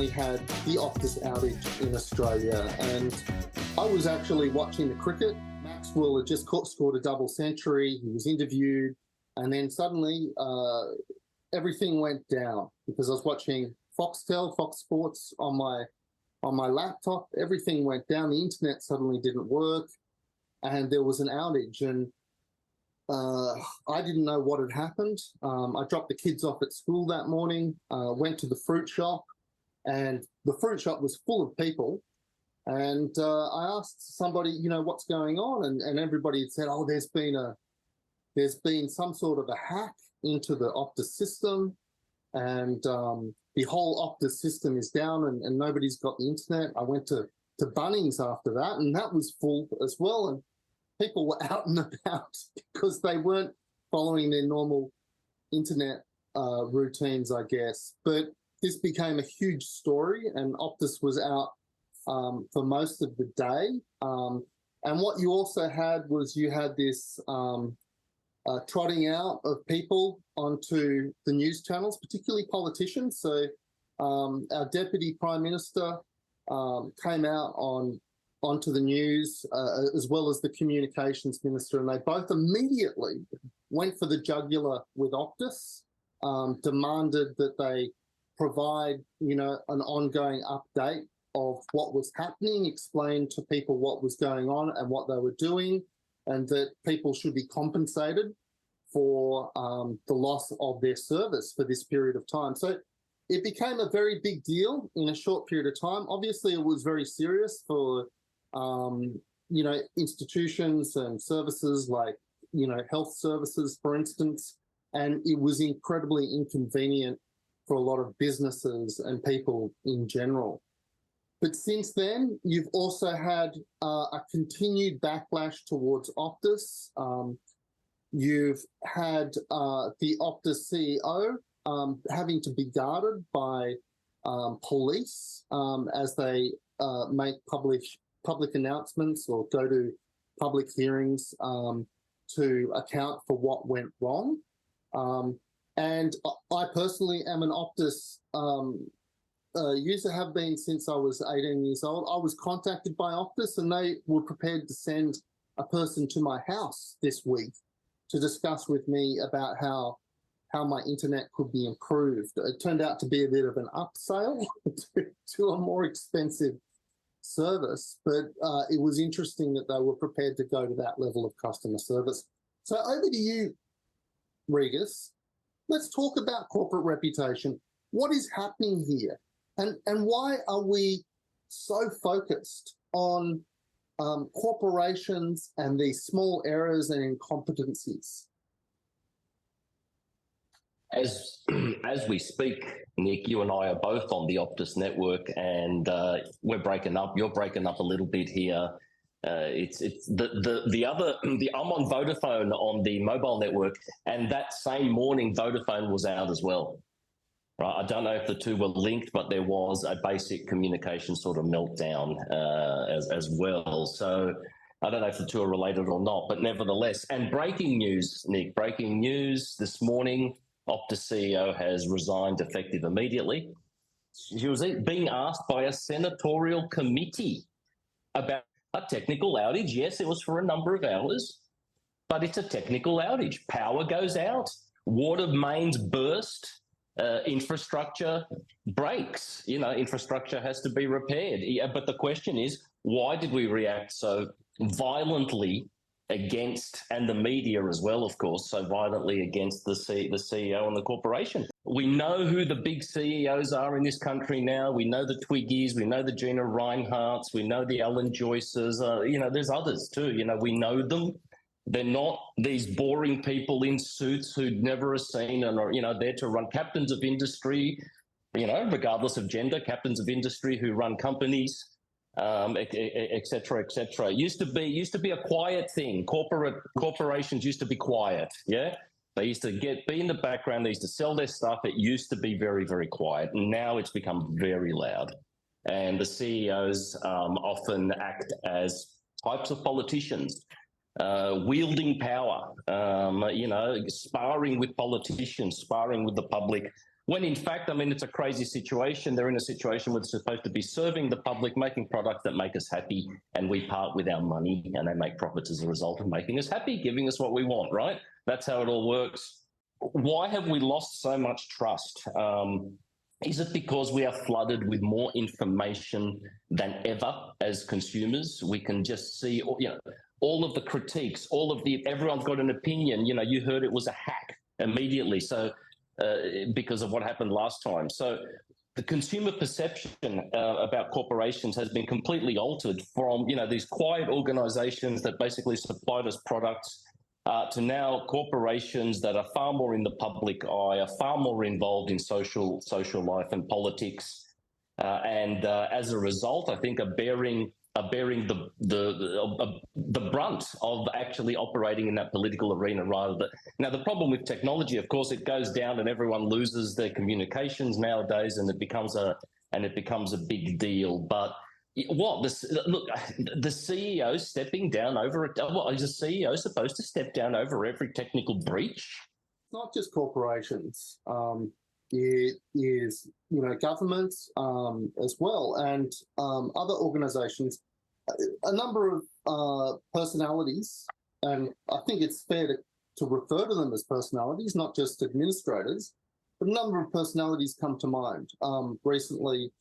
we had the Optus outage in Australia, and I was actually watching the cricket. Maxwell had just scored a double century. He was interviewed, and then suddenly everything went down because I was watching Fox Sports on my laptop. Everything went down. The internet suddenly didn't work, and there was an outage. And I didn't know what had happened. I dropped the kids off at school that morning, went to the fruit shop, and the fruit shop was full of people. And I asked somebody, what's going on? And everybody had said, oh, there's been some sort of a hack into the Optus system, and the whole Optus system is down, and nobody's got the internet. I went to Bunnings after that, and that was full as well. And people were out and about because they weren't following their normal internet routines, I guess. But this became a huge story, and Optus was out for most of the day. And what you also had was you had this trotting out of people onto the news channels, particularly politicians. So our Deputy Prime Minister came out onto the news, as well as the Communications Minister, and they both immediately went for the jugular with Optus, demanded that they provide, an ongoing update of what was happening, explain to people what was going on and what they were doing, and that people should be compensated for the loss of their service for this period of time. So it became a very big deal in a short period of time. Obviously, it was very serious for institutions and services like, health services, for instance, and it was incredibly inconvenient for a lot of businesses and people in general. But since then, you've also had a continued backlash towards Optus. You've had the Optus CEO having to be guarded by police as they make public announcements or go to public hearings to account for what went wrong. And I personally am an Optus user, have been since I was 18 years old. I was contacted by Optus, and they were prepared to send a person to my house this week to discuss with me about how my internet could be improved. It turned out to be a bit of an upsell to a more expensive service, but it was interesting that they were prepared to go to that level of customer service. So over to you, Rigas. Let's talk about corporate reputation. What is happening here? And why are we so focused on corporations and these small errors and incompetencies? As we speak, Nick, you and I are both on the Optus network, and we're breaking up. You're breaking up a little bit here. I'm on Vodafone on the mobile network, and that same morning Vodafone was out as well. Right? I don't know if the two were linked, but there was a basic communication sort of meltdown as well. So I don't know if the two are related or not, but nevertheless. And breaking news, Nick, breaking news this morning, Optus CEO has resigned effective immediately. She was being asked by a senatorial committee about a technical outage. Yes, it was for a number of hours, but it's a technical outage. Power goes out, water mains burst, infrastructure breaks. Infrastructure has to be repaired. Yeah, but the question is, why did we react so violently against, and the media as well, of course, so violently against the CEO and the corporation? We know who the big CEOs are in this country now. We know the Twiggies, we know the Gina Rineharts, we know the Alan Joyces. There's others too. We know them. They're not these boring people in suits who'd never are seen and are, there to run. Captains of industry, regardless of gender, captains of industry who run companies, et cetera, et cetera. Used to be a quiet thing. Corporations used to be quiet. Yeah. They used to be in the background. They used to sell their stuff. It used to be very, very quiet. And now it's become very loud. And the CEOs often act as types of politicians, wielding power, sparring with politicians, sparring with the public when in fact, I mean, it's a crazy situation. They're in a situation where they're supposed to be serving the public, making products that make us happy, and we part with our money, and they make profits as a result of making us happy, giving us what we want, right? That's how it all works. Why have we lost so much trust? Is it because we are flooded with more information than ever as consumers? We can just see, all of the critiques, everyone's got an opinion. You heard it was a hack immediately. So because of what happened last time. So the consumer perception about corporations has been completely altered from, these quiet organizations that basically supplied us products to now corporations that are far more in the public eye, are far more involved in social life and politics, and as a result, I think are bearing the brunt of actually operating in that political arena rather than. Now, the problem with technology, of course, it goes down and everyone loses their communications nowadays, and it becomes a big deal. But the CEO stepping down over it. What is the CEO supposed to step down over every technical breach? Not just corporations. It is, governments as well, and other organisations. A number of personalities, and I think it's fair to refer to them as personalities, not just administrators, but a number of personalities come to mind recently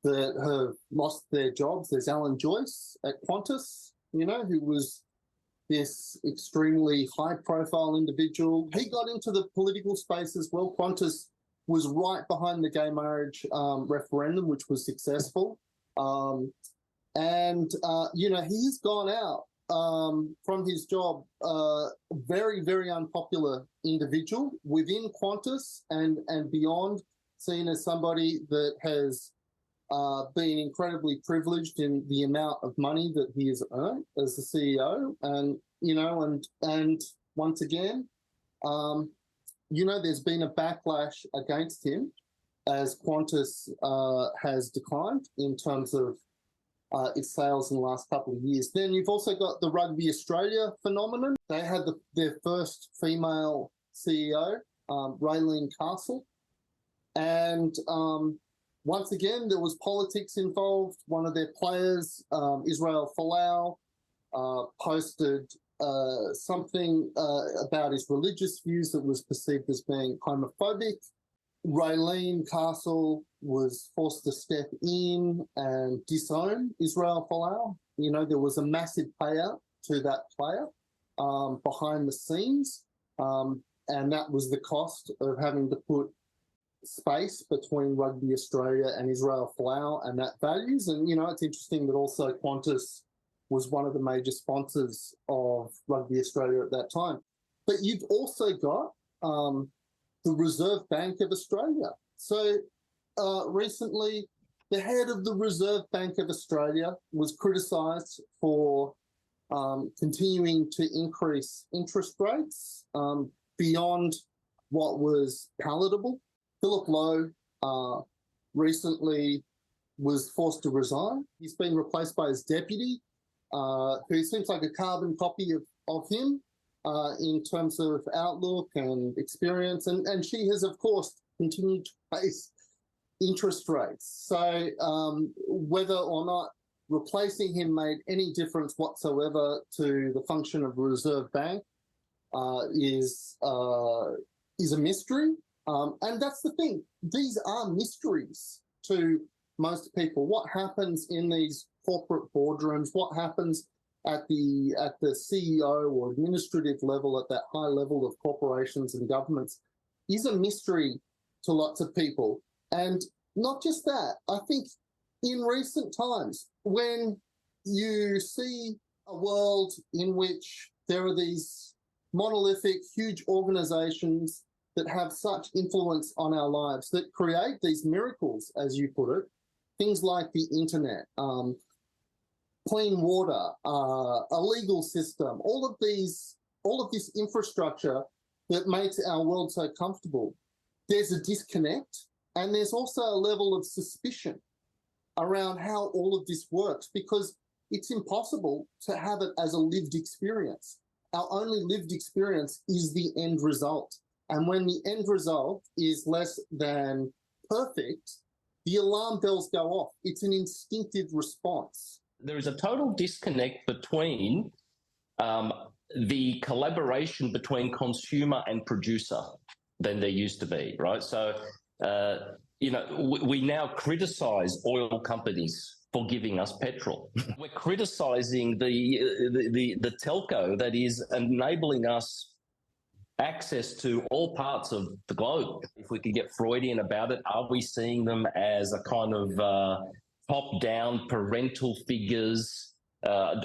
that have lost their jobs. There's Alan Joyce at Qantas, who was this extremely high-profile individual. He got into the political space as well. Qantas was right behind the gay marriage referendum, which was successful. He's gone out from his job, very, very unpopular individual within Qantas and beyond, seen as somebody that has been incredibly privileged in the amount of money that he has earned as the CEO. And, and once again, there's been a backlash against him as Qantas has declined in terms of its sales in the last couple of years. Then you've also got the Rugby Australia phenomenon. They had their first female CEO, Raylene Castle. And once again, there was politics involved. One of their players, Israel Folau, posted something about his religious views that was perceived as being homophobic. Raylene Castle was forced to step in and disown Israel Folau. There was a massive payout to that player behind the scenes, and that was the cost of having to put space between Rugby Australia and Israel Folau and that values. And, it's interesting that also Qantas was one of the major sponsors of Rugby Australia at that time. But you've also got the Reserve Bank of Australia. So recently, the head of the Reserve Bank of Australia was criticised for continuing to increase interest rates beyond what was palatable. Philip Lowe recently was forced to resign. He's been replaced by his deputy, who seems like a carbon copy of him in terms of outlook and experience. And she has, of course, continued to face interest rates. So whether or not replacing him made any difference whatsoever to the function of the Reserve Bank is a mystery. And that's the thing. These are mysteries to most people. What happens in these corporate boardrooms? What happens at the CEO or administrative level, at that high level of corporations and governments, is a mystery to lots of people. And not just that, I think in recent times, when you see a world in which there are these monolithic, huge organizations that have such influence on our lives, that create these miracles, as you put it, things like the internet, clean water, a legal system, all of this infrastructure that makes our world so comfortable. There's a disconnect, and there's also a level of suspicion around how all of this works, because it's impossible to have it as a lived experience. Our only lived experience is the end result. And when the end result is less than perfect, the alarm bells go off. It's an instinctive response. There is a total disconnect between the collaboration between consumer and producer than there used to be, right? So, we now criticize oil companies for giving us petrol. We're criticizing the telco that is enabling us access to all parts of the globe. If we could get Freudian about it, are we seeing them as a kind of top-down parental figures,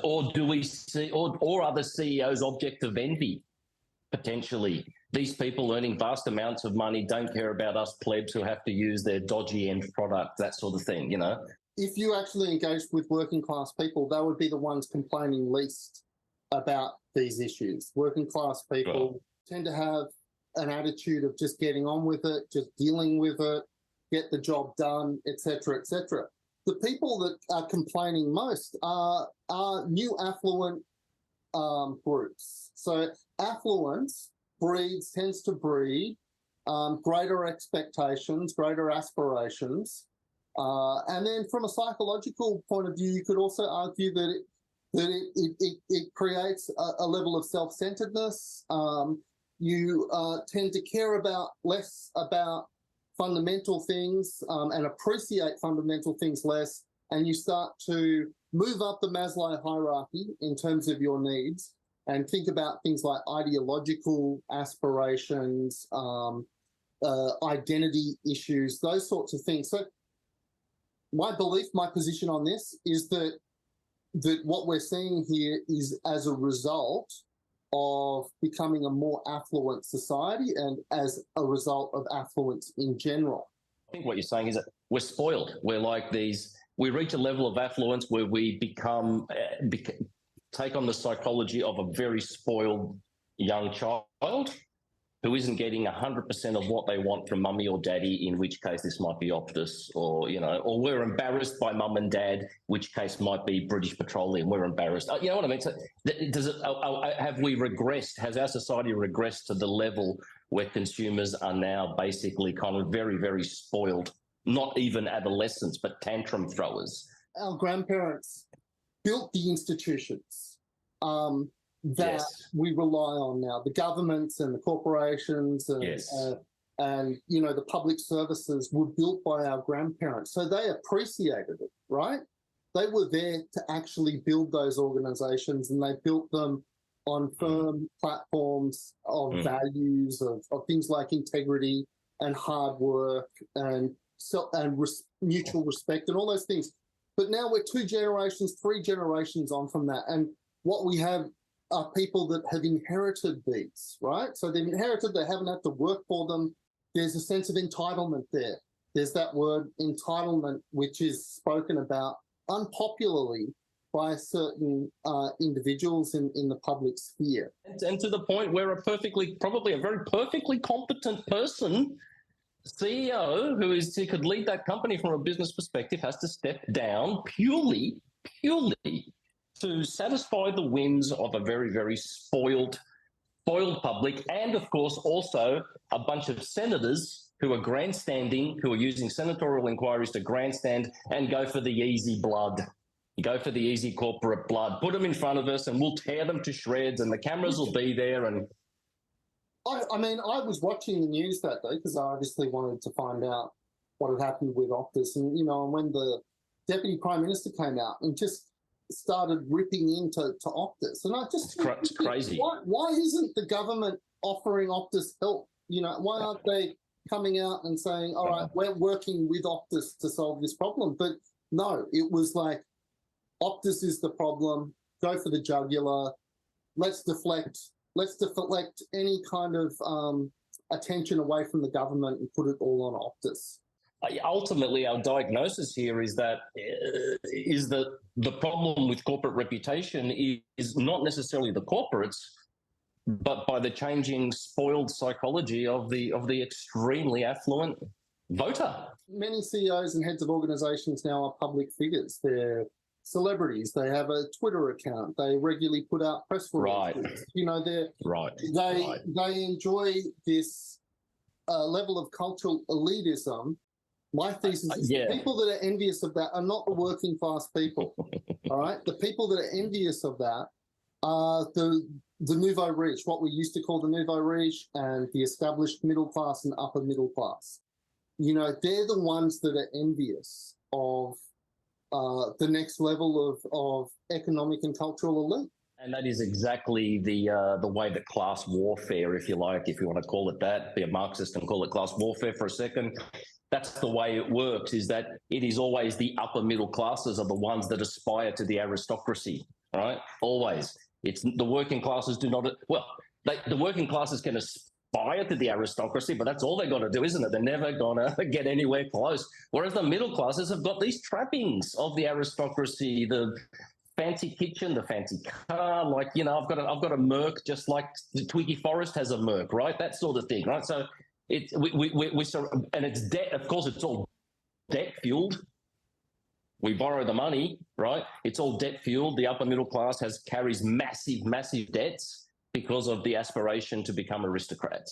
or do we see, or are the CEOs object of envy? Potentially, these people earning vast amounts of money don't care about us plebs who have to use their dodgy end product, that sort of thing, If you actually engaged with working class people, they would be the ones complaining least about these issues. Working class people tend to have an attitude of just getting on with it, just dealing with it, get the job done, etc., etc. The people that are complaining most are new affluent groups. So affluence tends to breed greater expectations, greater aspirations. And then from a psychological point of view, you could also argue that it creates a level of self-centeredness. You tend to care less about fundamental things and appreciate fundamental things less, and you start to move up the Maslow hierarchy in terms of your needs and think about things like ideological aspirations, identity issues, those sorts of things. So my belief, my position on this is that what we're seeing here is as a result of becoming a more affluent society and as a result of affluence in general. I think what you're saying is that we're spoiled. We're like we reach a level of affluence where we take on the psychology of a very spoiled young child who isn't getting 100% of what they want from mummy or daddy, in which case this might be Optus, or we're embarrassed by mum and dad, which case might be British Petroleum. We're embarrassed. You know what I mean? So have we regressed? Has our society regressed to the level where consumers are now basically kind of very, very spoiled, not even adolescents, but tantrum throwers? Our grandparents built the institutions that we rely on now, the governments and the corporations and, the public services were built by our grandparents. So they appreciated it, right? They were there to actually build those organizations, and they built them on firm platforms of values, of things like integrity and hard work and mutual respect and all those things. But now we're 2 generations, 3 generations on from that. And what we have are people that have inherited these, right? So they've inherited, they haven't had to work for them. There's a sense of entitlement there. There's that word entitlement, which is spoken about unpopularly by certain individuals in the public sphere. And to the point where probably a very perfectly competent person, CEO, who could lead that company from a business perspective, has to step down purely to satisfy the whims of a very, very spoiled public, and of course also a bunch of senators who are grandstanding, who are using senatorial inquiries to grandstand and go for the easy blood, go for the easy corporate blood, put them in front of us and we'll tear them to shreds and the cameras will be there. And I mean, I was watching the news that day because I obviously wanted to find out what had happened with Optus, and when the Deputy Prime Minister came out and just started ripping into Optus, and I just it's crazy. Why isn't the government offering Optus help? Why aren't they coming out and saying, all right, we're working with Optus to solve this problem? But no, it was like, Optus is the problem, go for the jugular, let's deflect any kind of attention away from the government and put it all on Optus. Ultimately, our diagnosis here is that the problem with corporate reputation is not necessarily the corporates, but by the changing spoiled psychology of the extremely affluent voter. Many CEOs and heads of organizations now are public figures. They're celebrities. They have a Twitter account. They regularly put out press releases. Right. They enjoy this level of cultural elitism, my thesis is yeah. the people that are envious of that are not the working class people. All right, the people that are envious of that are the nouveau riche, what we used to call the nouveau riche, and the established middle class and upper middle class. You know, they're the ones that are envious of the next level of economic and cultural elite. And that is exactly the way that class warfare, if you like, if you want to call it that, be a Marxist and call it class warfare for a second. That's the way it works, is that it is always the upper middle classes are the ones that aspire to the aristocracy, right? Always. It's the working classes do not, well, the working classes can aspire to the aristocracy, but that's all they're going to do, isn't it? They're never going to get anywhere close. Whereas the middle classes have got these trappings of the aristocracy, the fancy kitchen, the fancy car, like, you know, I've got a Merc just like Twiggy Forrest has a Merc, right? That sort of thing, right? So it's and it's debt. Of course, it's all debt fueled. We borrow the money, right? It's all debt fueled. The upper middle class carries massive debts because of the aspiration to become aristocrats.